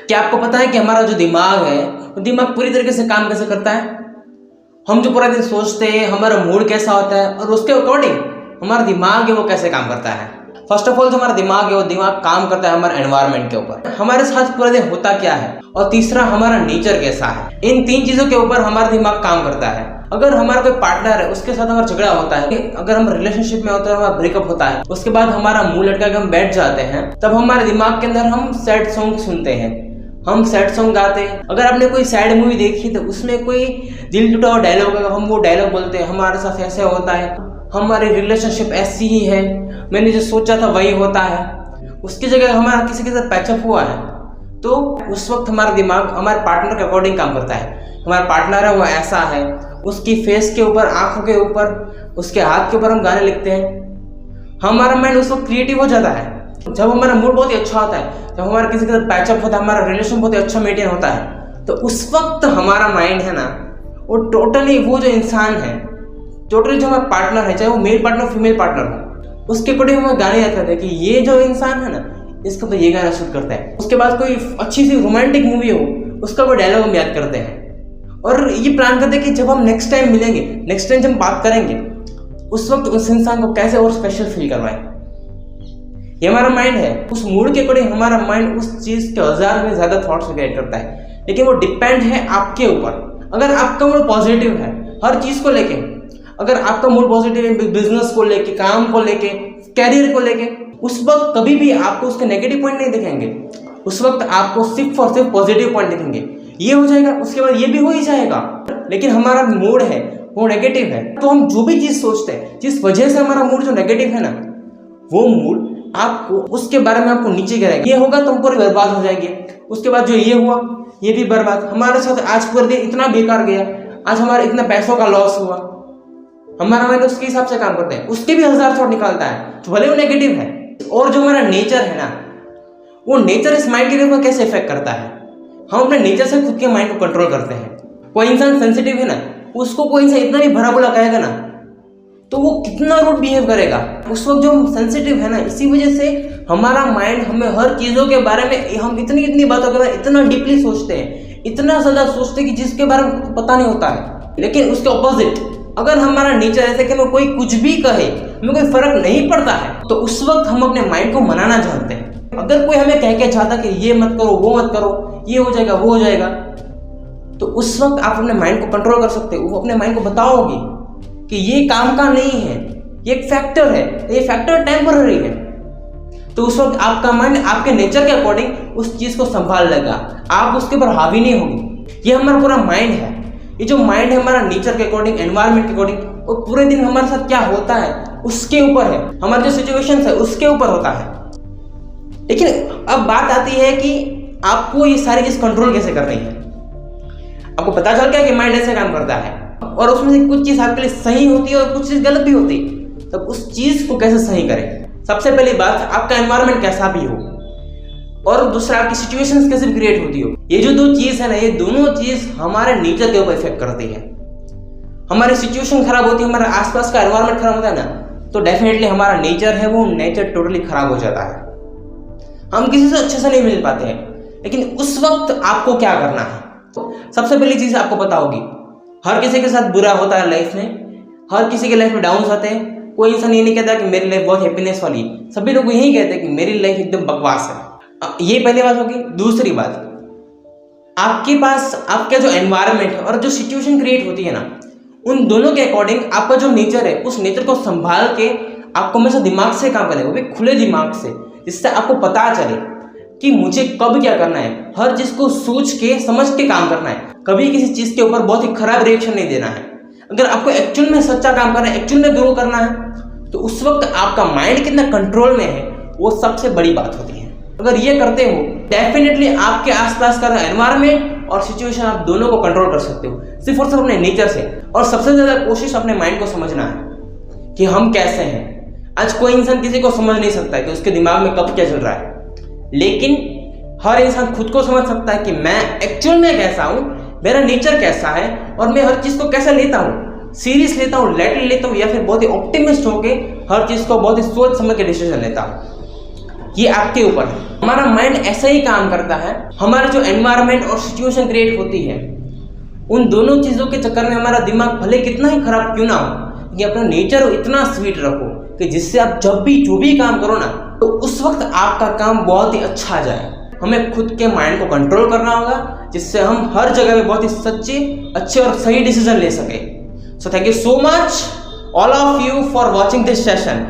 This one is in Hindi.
क्या आपको पता है कि हमारा जो दिमाग है वो दिमाग पूरी तरीके से काम कैसे करता है? हम जो पूरा दिन सोचते हैं, हमारा मूड कैसा होता है और उसके अकॉर्डिंग हमारा दिमाग है वो कैसे काम करता है। फर्स्ट ऑफ ऑल जो हमारा दिमाग है वो दिमाग काम करता है हमारे एनवायरनमेंट के ऊपर, हमारे साथ पूरे दिन होता क्या है, और तीसरा हमारा नेचर कैसा है। इन 3 चीजों के ऊपर हमारा दिमाग काम करता है। अगर हमारा कोई पार्टनर है उसके साथ हमारा झगड़ा होता है, अगर हम रिलेशनशिप में होते हैं हमारा ब्रेकअप होता है, उसके बाद हमारा मुंह लटका के हम बैठ जाते हैं, तब हमारे दिमाग के अंदर हम सैड सॉन्ग सुनते हैं, हम सैड सॉन्ग गाते हैं। अगर आपने कोई सैड मूवी देखी तो उसमें कोई दिल टूटा हुआ डायलॉग है, हम वो डायलॉग बोलते हैं, हमारे साथ ऐसे होता है, हमारी रिलेशनशिप ऐसी ही है, मैंने जो सोचा था वही होता है। उसकी जगह हमारा किसी के साथ पैचअप हुआ है तो उस वक्त हमारा दिमाग हमारे पार्टनर के अकॉर्डिंग काम करता है। हमारा पार्टनर है वो ऐसा है, उसकी फेस के ऊपर, आंखों के ऊपर, उसके हाथ के ऊपर हम गाने लिखते हैं। हमारा माइंड उस वक्त क्रिएटिव हो जाता है। जब हमारा मूड बहुत ही अच्छा होता है, जब हमारा किसी के साथ पैचअप होता है, हमारा रिलेशन बहुत ही अच्छा मेंटेन होता है, तो उस वक्त हमारा माइंड है ना वो टोटली वो जो इंसान है, टोटली जो हमारा पार्टनर है, चाहे वो मेल पार्टनर फीमेल पार्टनर हो, उसके अकॉर्डिंग हम गाने याद करते हैं कि ये जो इंसान है ना इसको तो ये गाना शूट करता है। उसके बाद कोई अच्छी सी रोमांटिक मूवी हो उसका कोई डायलॉग हम याद करते हैं और ये प्लान करते हैं कि जब हम नेक्स्ट टाइम मिलेंगे, नेक्स्ट टाइम जब हम बात करेंगे, उस वक्त उस इंसान को कैसे और स्पेशल फील करवाएं। ये हमारा माइंड है। उस मूड के अकॉर्डिंग हमारा माइंड उस चीज़ के 1000 में ज़्यादा थॉट्स क्रिएट करता है, लेकिन वो डिपेंड है आपके ऊपर। अगर आपका मूड पॉजिटिव है हर चीज़ को लेके, अगर आपका मूड पॉजिटिव है बिजनेस को लेके, काम को लेके, कैरियर को लेके, उस वक्त कभी भी आपको उसके नेगेटिव पॉइंट नहीं दिखेंगे। उस वक्त आपको सिर्फ और सिर्फ पॉजिटिव पॉइंट दिखेंगे। ये हो जाएगा, उसके बाद ये भी हो ही जाएगा। लेकिन हमारा मूड है वो नेगेटिव है, तो हम जो भी चीज़ सोचते हैं, जिस वजह से हमारा मूड जो नेगेटिव है ना, वो मूड आपको उसके बारे में आपको नीचे गिराएगा। ये होगा तो हम पूरे बर्बाद हो जाएंगे। उसके बाद जो ये हुआ ये भी बर्बाद। हमारे साथ आज पूरे दिन इतना बेकार गया, आज हमारे इतना पैसों का लॉस हुआ। हमारा माइंड उसके हिसाब से काम करता है, उसके भी 1000 थॉट निकालता है, तो भले वो नेगेटिव है। और जो हमारा नेचर है ना, वो नेचर इस माइंड के ऊपर कैसे इफेक्ट करता है। हम अपने नेचर से खुद के माइंड को कंट्रोल करते हैं। कोई इंसान सेंसिटिव है ना, उसको कोई इंसान इतना भी भरा बुरा कहेगा ना तो वो कितना रूड बिहेव करेगा। उस वक्त जो हम सेंसिटिव है ना, इसी वजह से हमारा माइंड हमें हर चीज़ों के बारे में, हम इतनी बातों के बारे में इतना डीपली सोचते हैं, इतना ज़्यादा सोचते हैं कि जिसके बारे में पता नहीं होता है। लेकिन उसके ऑपोजिट अगर हमारा नेचर ऐसे कि हमें कोई कुछ भी कहे, हमें कोई फर्क नहीं पड़ता है, तो उस वक्त हम अपने माइंड को मनाना चाहते हैं। अगर कोई हमें कह के चाहता कि ये मत करो, वो मत करो, ये हो जाएगा, वो हो जाएगा, तो उस वक्त आप अपने माइंड को कंट्रोल कर सकते हो। अपने माइंड को बताओगे कि ये काम का नहीं है, ये एक फैक्टर है, ये फैक्टर टेम्पररी है, तो उस वक्त आपका माइंड आपके नेचर के अकॉर्डिंग उस चीज़ को संभाल लेगा, आप उसके ऊपर हावी नहीं होंगे। ये हमारा पूरा माइंड है। ये जो माइंड है हमारा नेचर के अकॉर्डिंग, एनवायरनमेंट के अकॉर्डिंग, और पूरे दिन हमारे साथ क्या होता है उसके ऊपर है, हमारे जो सिचुएशंस है उसके ऊपर होता है। लेकिन अब बात आती है कि आपको ये सारी चीज़ कंट्रोल कैसे करनी है। आपको पता चल गया कि माइंड ऐसे काम करता है और उसमें से कुछ चीज़ आपके लिए सही होती है और कुछ चीज़ गलत भी होती है, तब उस चीज़ को कैसे सही करें। सबसे पहली बात, आपका एनवायरनमेंट कैसा भी हो, और दूसरा आपकी सिचुएशंस कैसे क्रिएट होती हो। ये जो 2 चीज़ है ना, ये दोनों चीज़ हमारे नेचर के ऊपर इफेक्ट करती है। हमारी सिचुएशन खराब होती है, हमारे आसपास का एनवायरनमेंट खराब होता है ना, तो डेफिनेटली हमारा नेचर है वो नेचर टोटली खराब हो जाता है। हम किसी से अच्छे से नहीं मिल पाते हैं। लेकिन उस वक्त आपको क्या करना है, तो सबसे पहली चीज़ आपको पता होगी, हर किसी के साथ बुरा होता है लाइफ में, हर किसी के लाइफ में डाउन्स आते हैं। कोई इंसान ये नहीं कहता कि मेरी लाइफ बहुत हैप्पीनेस वाली है, सभी लोग यही कहते हैं कि मेरी लाइफ एकदम बकवास है। ये पहली बात होगी। दूसरी बात, आपके पास आपका जो एनवायरनमेंट है और जो सिचुएशन क्रिएट होती है ना, उन दोनों के अकॉर्डिंग आपका जो नेचर है, उस नेचर को संभाल के आपको हमेशा दिमाग से काम करना है, वो भी खुले दिमाग से, जिससे आपको पता चले कि मुझे कब क्या करना है। हर चीज़ को सोच के समझ के काम करना है। कभी किसी चीज़ के ऊपर बहुत ही खराब रिएक्शन नहीं देना है। अगर आपको एक्चुअल में सच्चा काम करना है, एक्चुअल में ग्रो करना है, तो उस वक्त आपका माइंड कितना कंट्रोल में है वो सबसे बड़ी बात होती है। अगर ये करते हो, डेफिनेटली आपके आसपास का एनवायरनमेंट और सिचुएशन आप दोनों को कंट्रोल कर सकते हो, सिर्फ और सिर्फ अपने नेचर से। और सबसे ज़्यादा कोशिश अपने माइंड को समझना है कि हम कैसे हैं। आज कोई इंसान किसी को समझ नहीं सकता है कि उसके दिमाग में कब क्या चल रहा है, लेकिन हर इंसान खुद को समझ सकता है कि मैं एक्चुअल में कैसा हूँ, मेरा नेचर कैसा है, और मैं हर चीज़ को कैसे लेता हूँ, सीरियस लेता हूँ, लाइटली लेता हूँ, या फिर बहुत ही ऑप्टिमिस्ट होकर हर चीज़ को बहुत ही सोच समझ के डिसीजन लेता हूँ। ये आपके ऊपर है। हमारा माइंड ऐसा ही काम करता है। हमारा जो एनवायरनमेंट और सिचुएशन क्रिएट होती है, उन दोनों चीज़ों के चक्कर में हमारा दिमाग भले कितना ही खराब क्यों ना हो, ये अपना नेचर इतना स्वीट रखो कि जिससे आप जब भी जो भी काम करो ना, तो उस वक्त आपका काम बहुत ही अच्छा जाए। हमें खुद के माइंड को कंट्रोल करना होगा, जिससे हम हर जगह पे बहुत ही सच्चे, अच्छे और सही डिसीजन ले सके। So thank you so much all of you for watching this session.